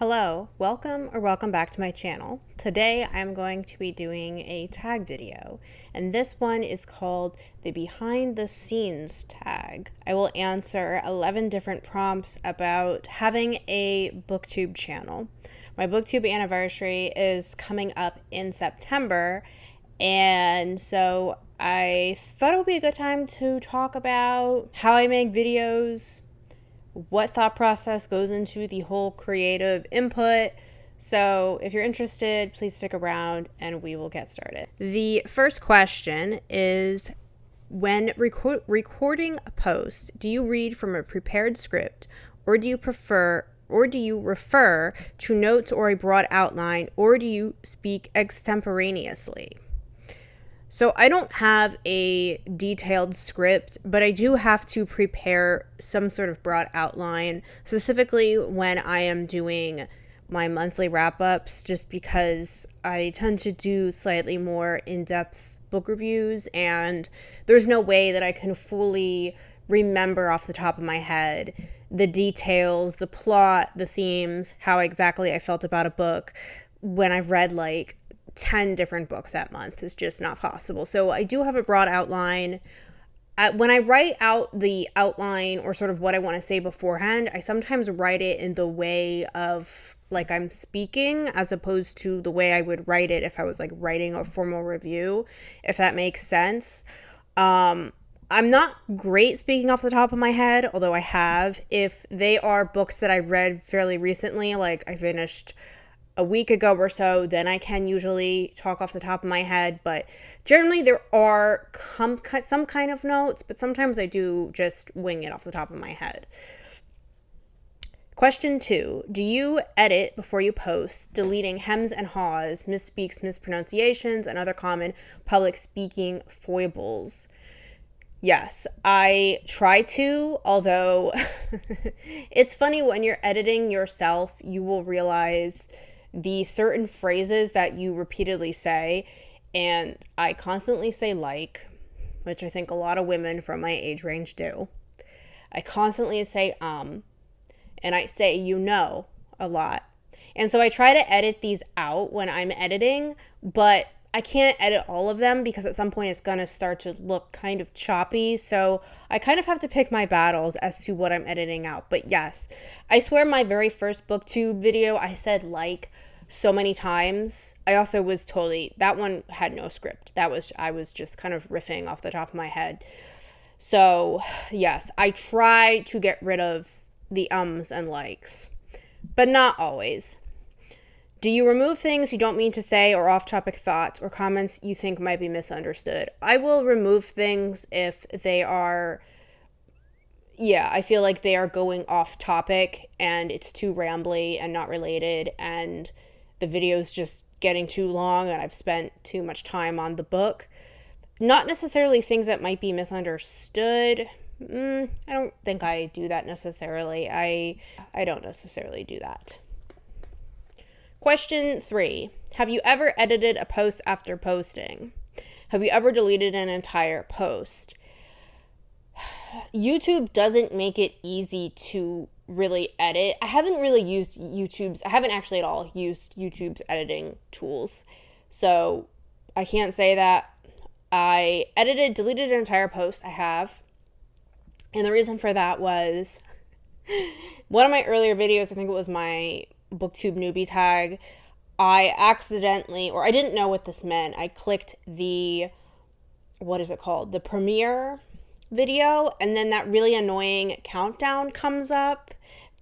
Hello, welcome back to my channel. Today I'm going to be doing a tag video, and this one is called the behind the scenes tag. I will answer 11 different prompts about having a booktube channel. My booktube anniversary is coming up in September, and so I thought it would be a good time to talk about how I make videos, what thought process goes into the whole creative input. So if you're interested, please stick around and we will get started. The first question is, when recording a post, do you read from a prepared script, or do you refer to notes or a broad outline, or do you speak extemporaneously? So I don't have a detailed script, but I do have to prepare some sort of broad outline, specifically when I am doing my monthly wrap-ups, just because I tend to do slightly more in-depth book reviews, and there's no way that I can fully remember off the top of my head the details, the plot, the themes, how exactly I felt about a book when I've read like 10 different books that month. Is just not possible. So I do have a broad outline. When I write out the outline or sort of what I want to say beforehand, I sometimes write it in the way of like I'm speaking, as opposed to the way I would write it if I was like writing a formal review, if that makes sense. I'm not great speaking off the top of my head, although I have. If they are books that I read fairly recently, like I finished a week ago or so, then I can usually talk off the top of my head, but generally there are some kind of notes, but sometimes I do just wing it off the top of my head. Question 2, do you edit before you post, deleting hems and haws, misspeaks, mispronunciations, and other common public speaking foibles? Yes, I try to, although it's funny when you're editing yourself, you will realize the certain phrases that you repeatedly say, and I constantly say like, which I think a lot of women from my age range do. I constantly say and I say a lot. And so I try to edit these out when I'm editing, but I can't edit all of them because at some point it's going to start to look kind of choppy. So I kind of have to pick my battles as to what I'm editing out. But yes, I swear my very first booktube video, I said like so many times. I also was that one had no script. I was just kind of riffing off the top of my head. So yes, I try to get rid of the ums and likes, but not always. Do you remove things you don't mean to say, or off-topic thoughts or comments you think might be misunderstood? I will remove things if they are, I feel like they are going off topic and it's too rambly and not related, and the video's just getting too long and I've spent too much time on the book. Not necessarily things that might be misunderstood. I don't think I do that necessarily. I don't necessarily do that. Question 3. Have you ever edited a post after posting? Have you ever deleted an entire post? YouTube doesn't make it easy to really edit. I haven't actually at all used YouTube's editing tools. So I can't say that I deleted an entire post. I have. And the reason for that was one of my earlier videos, I think it was my booktube newbie tag, I accidentally, or I didn't know what this meant, I clicked the premiere video, and then that really annoying countdown comes up,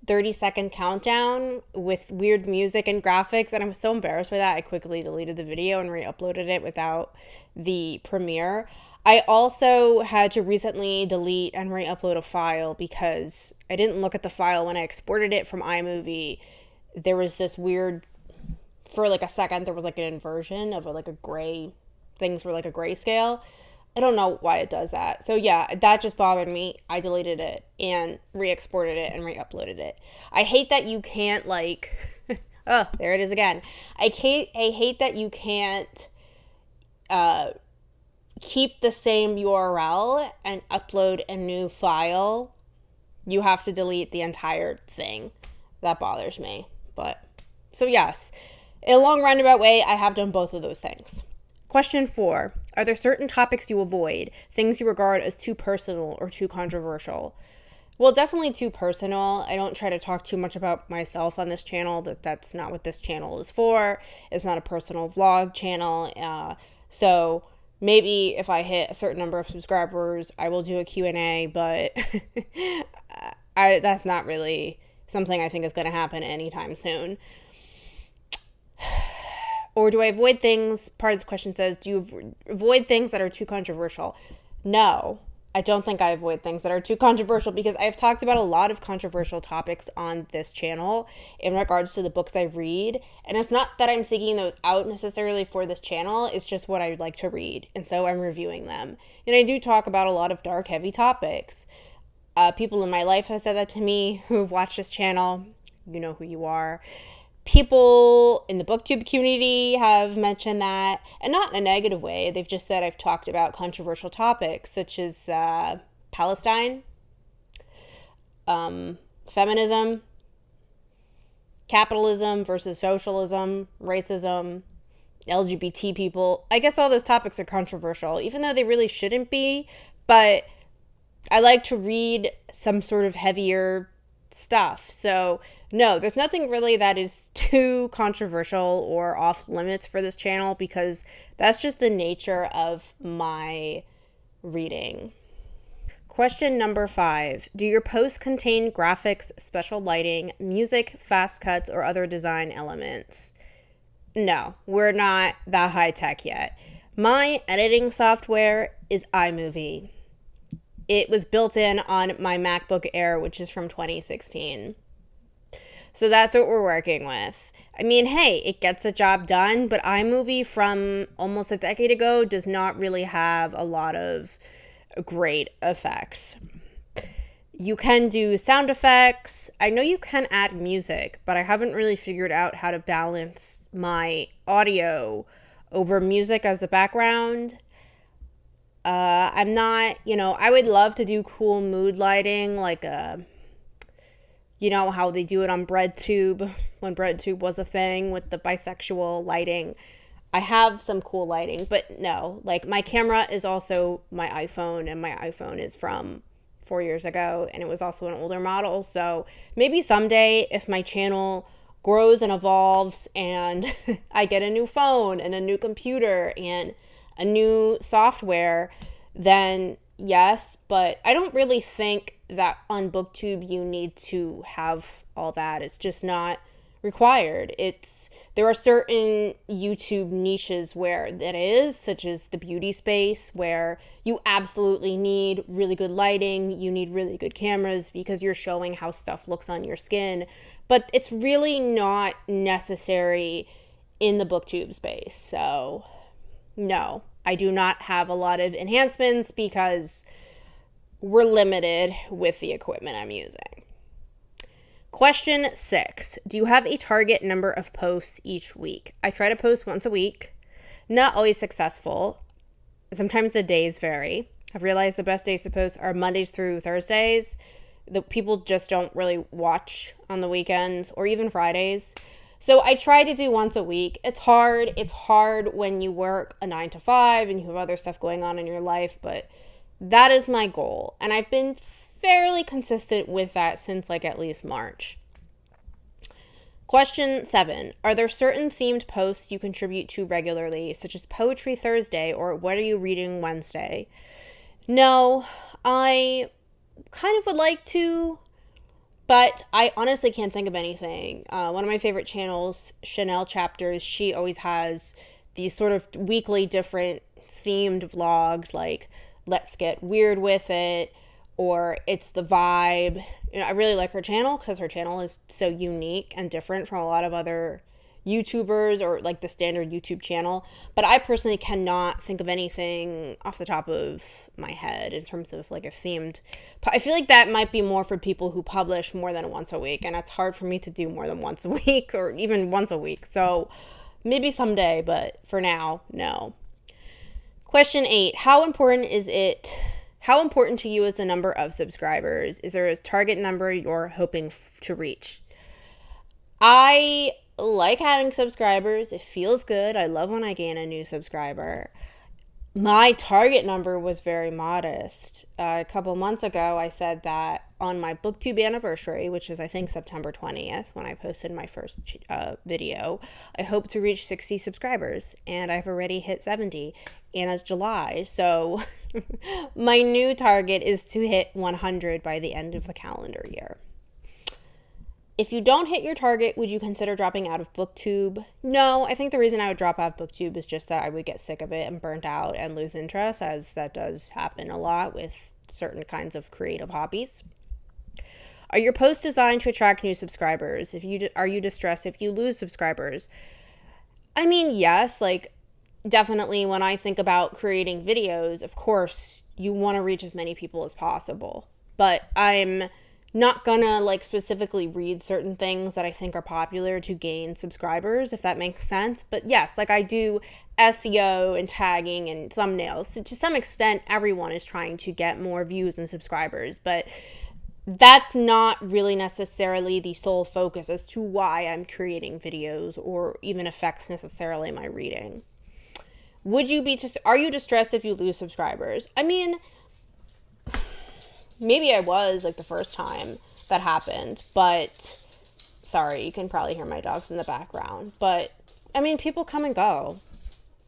30-second countdown with weird music and graphics, and I was so embarrassed by that I quickly deleted the video and re-uploaded it without the premiere. I also had to recently delete and re-upload a file because I didn't look at the file when I exported it from iMovie. There was this weird, for like a second, there was like an inversion of like a gray, things were like a grayscale. I don't know why it does that. So yeah, that just bothered me. I deleted it and re-exported it and re-uploaded it. I hate that you can't like, oh, there it is again. I hate that you can't keep the same URL and upload a new file. You have to delete the entire thing. That bothers me. But So yes, in a long roundabout way, I have done both of those things. Question 4. Are there certain topics you avoid, things you regard as too personal or too controversial? Well, definitely too personal. I don't try to talk too much about myself on this channel. That's not what this channel is for. It's not a personal vlog channel. So maybe if I hit a certain number of subscribers, I will do a Q&A, but that's not really something I think is going to happen anytime soon. Or do I avoid things? Part of this question says, do you avoid things that are too controversial? No, I don't think I avoid things that are too controversial, because I've talked about a lot of controversial topics on this channel in regards to the books I read. And it's not that I'm seeking those out necessarily for this channel. It's just what I would like to read. And so I'm reviewing them. And I do talk about a lot of dark, heavy topics. People in my life have said that to me who've watched this channel. You know who you are. People in the booktube community have mentioned that, and not in a negative way. They've just said I've talked about controversial topics such as Palestine, feminism, capitalism versus socialism, racism, LGBT people. I guess all those topics are controversial, even though they really shouldn't be, but I like to read some sort of heavier stuff. So no, there's nothing really that is too controversial or off limits for this channel, because that's just the nature of my reading. Question number 5. Do your posts contain graphics, special lighting, music, fast cuts, or other design elements? No, we're not that high tech yet. My editing software is iMovie. It was built in on my MacBook Air, which is from 2016. So that's what we're working with. I mean, hey, it gets the job done, but iMovie from almost a decade ago does not really have a lot of great effects. You can do sound effects. I know you can add music, but I haven't really figured out how to balance my audio over music as the background. I'm not, I would love to do cool mood lighting, like how they do it on BreadTube, when BreadTube was a thing with the bisexual lighting. I have some cool lighting, but no, like my camera is also my iPhone, and my iPhone is from 4 years ago, and it was also an older model. So maybe someday, if my channel grows and evolves and I get a new phone and a new computer and a new software, then yes, but I don't really think that on BookTube you need to have all that. It's just not required. There are certain YouTube niches where that is, such as the beauty space, where you absolutely need really good lighting, you need really good cameras because you're showing how stuff looks on your skin, but it's really not necessary in the BookTube space. So no, I do not have a lot of enhancements because we're limited with the equipment I'm using. Question 6. Do you have a target number of posts each week? I try to post once a week. Not always successful. Sometimes the days vary. I've realized the best days to post are Mondays through Thursdays. The people just don't really watch on the weekends or even Fridays. So I try to do once a week. It's hard. It's hard when you work a 9 to 5 and you have other stuff going on in your life, but that is my goal. And I've been fairly consistent with that since at least March. Question 7. Are there certain themed posts you contribute to regularly, such as Poetry Thursday or What Are You Reading Wednesday? No, I kind of would like to, but I honestly can't think of anything. One of my favorite channels, Chanel Chapters, she always has these sort of weekly different themed vlogs, like Let's Get Weird With It, or It's the Vibe. I really like her channel because her channel is so unique and different from a lot of other YouTubers or the standard YouTube channel. But I personally cannot think of anything off the top of my head in terms of a themed. I feel like that might be more for people who publish more than once a week, and it's hard for me to do more than once a week or even once a week. So maybe someday, but for now, no. Question 8. How important to you is the number of subscribers? Is there a target number you're hoping to reach? I like having subscribers. It feels good. I love when I gain a new subscriber. My target number was very modest. A couple months ago, I said that on my booktube anniversary, which is I think September 20th, when I posted my first video, I hope to reach 60 subscribers, and I've already hit 70, and it's July, so my new target is to hit 100 by the end of the calendar year. If you don't hit your target, would you consider dropping out of booktube? No, I think the reason I would drop out of booktube is just that I would get sick of it and burnt out and lose interest, as that does happen a lot with certain kinds of creative hobbies. Are your posts designed to attract new subscribers? Are you distressed if you lose subscribers? I mean, yes, like definitely when I think about creating videos, of course, you want to reach as many people as possible, but I'm not gonna like specifically read certain things that I think are popular to gain subscribers, if that makes sense. But yes, like I do SEO and tagging and thumbnails. So to some extent, everyone is trying to get more views and subscribers, but that's not really necessarily the sole focus as to why I'm creating videos or even affects necessarily my reading. Are you distressed if you lose subscribers? I mean, maybe I was like the first time that happened, but sorry, you can probably hear my dogs in the background. But I mean, people come and go.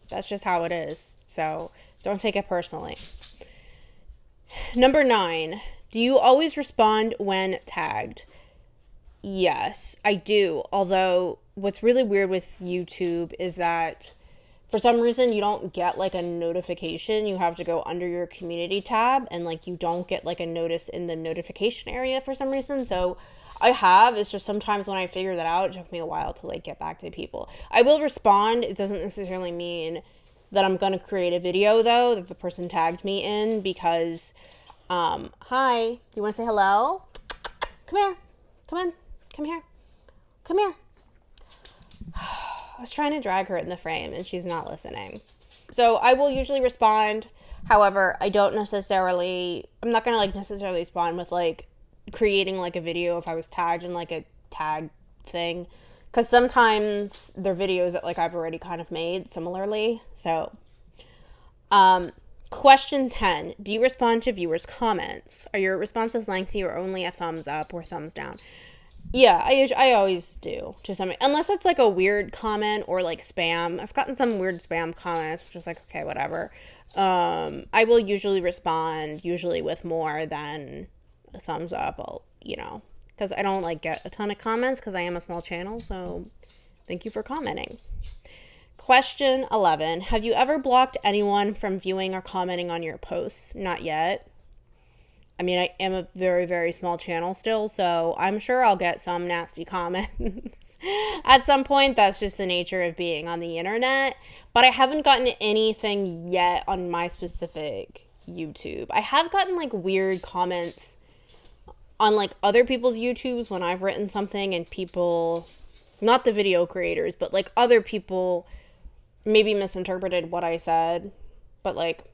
That's just how it is. So don't take it personally. Number 9, do you always respond when tagged? Yes, I do. Although what's really weird with YouTube is that for some reason, you don't get like a notification. You have to go under your community tab, and like you don't get like a notice in the notification area for some reason. So it's just sometimes when I figure that out, it took me a while to like get back to people. I will respond. It doesn't necessarily mean that I'm going to create a video though that the person tagged me in, because hi, do you want to say hello? Come here. Come in. Come here. Come here. I was trying to drag her in the frame and she's not listening. So I will usually respond. However, I'm not going to like necessarily respond with like creating like a video if I was tagged in like a tag thing. Because sometimes they're videos that like I've already kind of made similarly. So, question 10. Do you respond to viewers' comments? Are your responses lengthy or only a thumbs up or thumbs down? Yeah, I always do, unless it's like a weird comment or like spam. I've gotten some weird spam comments, which is like, okay, whatever. I will usually respond, with more than a thumbs up, because I don't like get a ton of comments because I am a small channel, so thank you for commenting. Question 11. Have you ever blocked anyone from viewing or commenting on your posts? Not yet. I mean, I am a very, very small channel still, so I'm sure I'll get some nasty comments at some point. That's just the nature of being on the internet. But I haven't gotten anything yet on my specific YouTube. I have gotten, like, weird comments on, like, other people's YouTubes when I've written something and people, not the video creators, but, like, other people maybe misinterpreted what I said. But, like,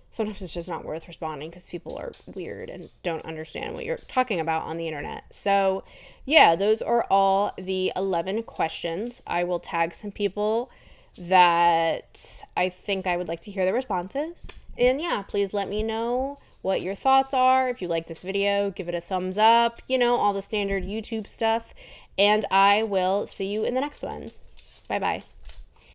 sometimes it's just not worth responding because people are weird and don't understand what you're talking about on the internet. So, yeah, those are all the 11 questions. I will tag some people that I think I would like to hear their responses. And yeah, please let me know what your thoughts are. If you like this video, give it a thumbs up, all the standard YouTube stuff. And I will see you in the next one. Bye-bye.